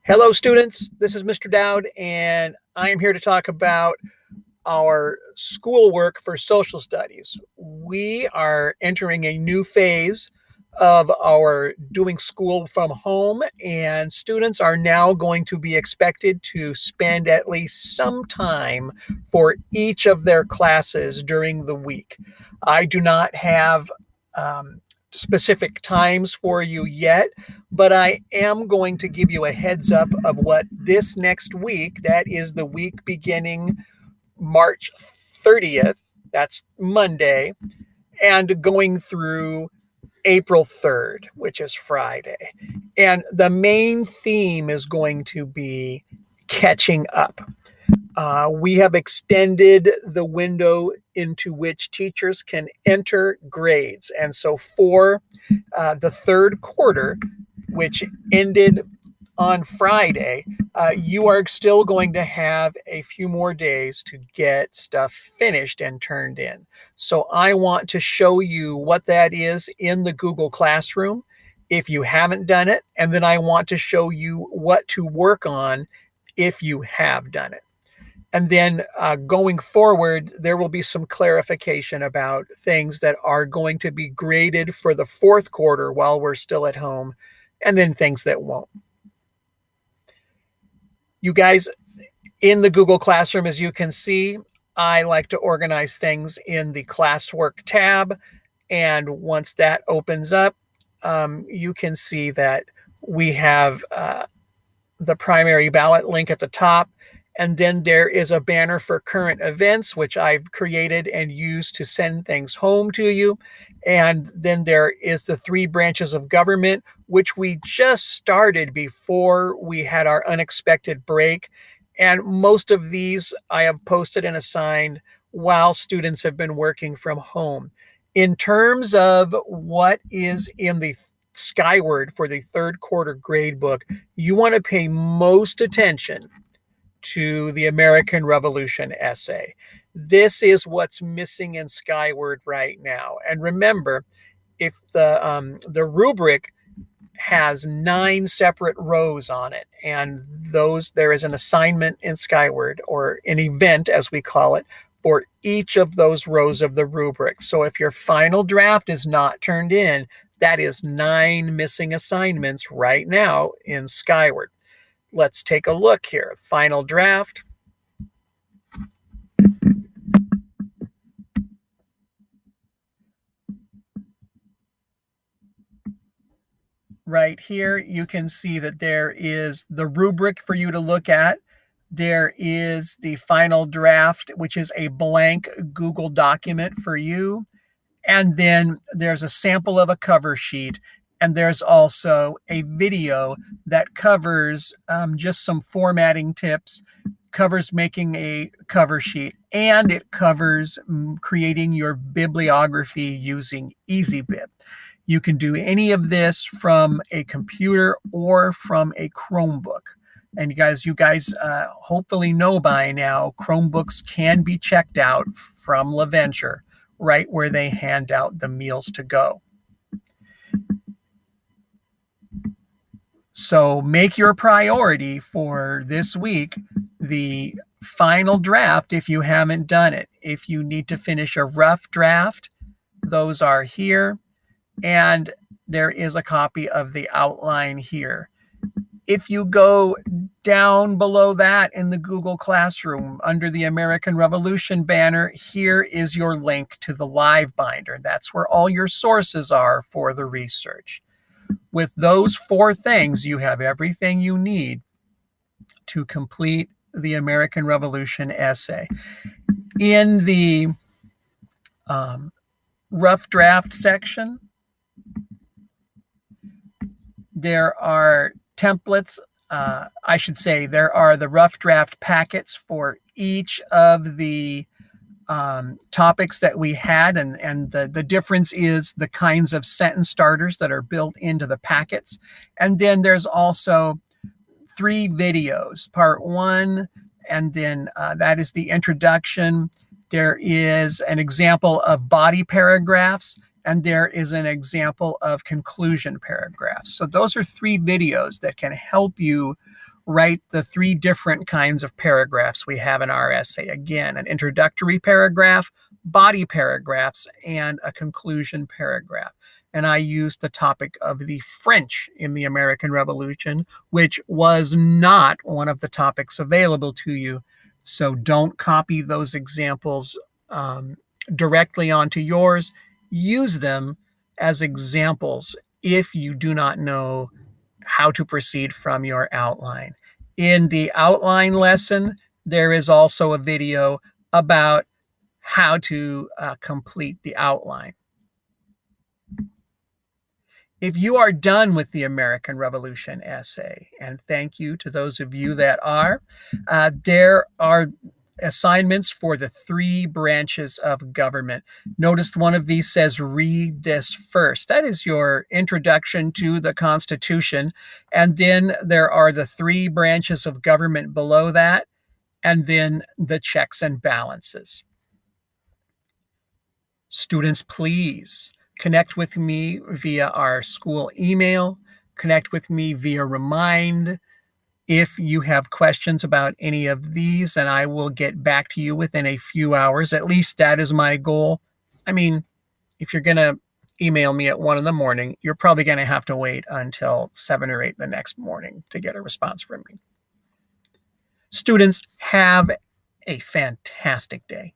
Hello, students. This is Mr. Dowd, and I am here to talk about our schoolwork for social studies. We are entering a new phase of our doing school from home, and students are now going to be expected to spend at least some time for each of their classes during the week. I do not have specific times for you yet, but I am going to give you a heads up of what this next week, that is the week beginning March 30th, that's Monday, and going through April 3rd, which is Friday. And the main theme is going to be catching up. We have extended the window into which teachers can enter grades. And so for the third quarter, which ended on Friday, you are still going to have a few more days to get stuff finished and turned in. So I want to show you what that is in the Google Classroom if you haven't done it. And then I want to show you what to work on if you have done it. And then going forward, there will be some clarification about things that are going to be graded for the fourth quarter while we're still at home, and then things that won't. You guys, in the Google Classroom, as you can see, I like to organize things in the classwork tab. And once that opens up, you can see that we have the primary ballot link at the top. And then there is a banner for current events, which I've created and used to send things home to you. And then there is the 3 branches of government, which we just started before we had our unexpected break. And most of these I have posted and assigned while students have been working from home. In terms of what is in the Skyward for the third quarter grade book, you want to pay most attention to the American Revolution essay. This is what's missing in Skyward right now. And remember, if the rubric has 9 separate rows on it, and there is an assignment in Skyward, or an event as we call it, for each of those rows of the rubric. So if your final draft is not turned in, that is 9 missing assignments right now in Skyward. Let's take a look here. Final draft. Right here, you can see that there is the rubric for you to look at. There is the final draft, which is a blank Google document for you. And then there's a sample of a cover sheet. And there's also a video that covers just some formatting tips, covers making a cover sheet, and it covers creating your bibliography using EasyBib. You can do any of this from a computer or from a Chromebook. And you guys hopefully know by now, Chromebooks can be checked out from LaVenture, right where they hand out the meals to go. So make your priority for this week the final draft if you haven't done it. If you need to finish a rough draft, those are here. And there is a copy of the outline here. If you go down below that in the Google Classroom under the American Revolution banner, here is your link to the live binder. That's where all your sources are for the research. With those 4 things, you have everything you need to complete the American Revolution essay. In the rough draft section, there are templates. I should say there are the rough draft packets for each of the topics that we had, and the difference is the kinds of sentence starters that are built into the packets. And then there's also 3 videos, part 1, and then that is the introduction. There is an example of body paragraphs, and there is an example of conclusion paragraphs. So those are 3 videos that can help you write the 3 different kinds of paragraphs we have in our essay. Again, an introductory paragraph, body paragraphs, and a conclusion paragraph. And I used the topic of the French in the American Revolution, which was not one of the topics available to you. So don't copy those examples directly onto yours. Use them as examples if you do not know how to proceed from your outline. In the outline lesson, there is also a video about how to complete the outline. If you are done with the American Revolution essay, and thank you to those of you that are, there are assignments for the 3 branches of government. Notice one of these says, read this first. That is your introduction to the Constitution. And then there are the 3 branches of government below that, and then the checks and balances. Students, please connect with me via our school email, connect with me via Remind if you have questions about any of these, and I will get back to you within a few hours. At least that is my goal. I mean, if you're going to email me at 1 in the morning, you're probably going to have to wait until 7 or 8 the next morning to get a response from me. Students, have a fantastic day.